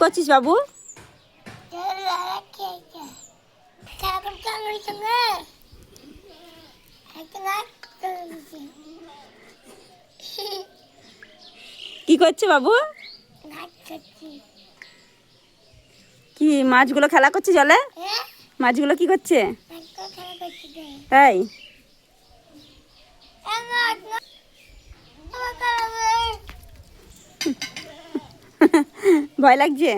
করছিস বাবু? কি করছে বাবু? কি মাছগুলো খেলা করছে জলে? মাছগুলো কি করছে? তাই ভয় লাগছে?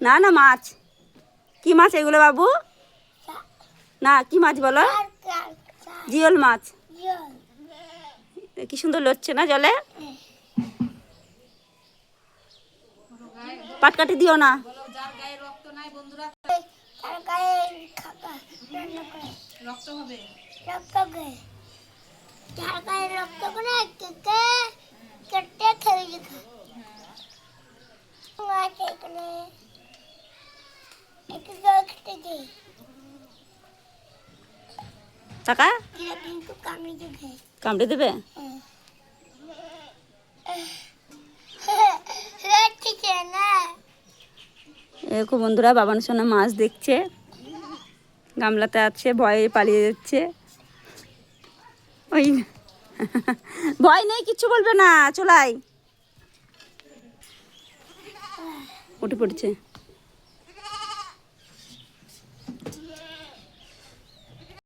না না মাছ। কি মাছ এগুলো বাবু? না কি মাছ বলো? জিওল মাছ। কি সুন্দর লড়ছে না জলে। পাটকাঠি দিও না। টাকা কামড়ে দেবে? দেখো বন্ধুরা বাবান সোনা মাছ দেখছে, গামলাতে আছে, ভয়ে পালিয়ে যাচ্ছে। ওই ভয় নেই, কিচ্ছু বলবে না, চলাই উঠে পড়ছে।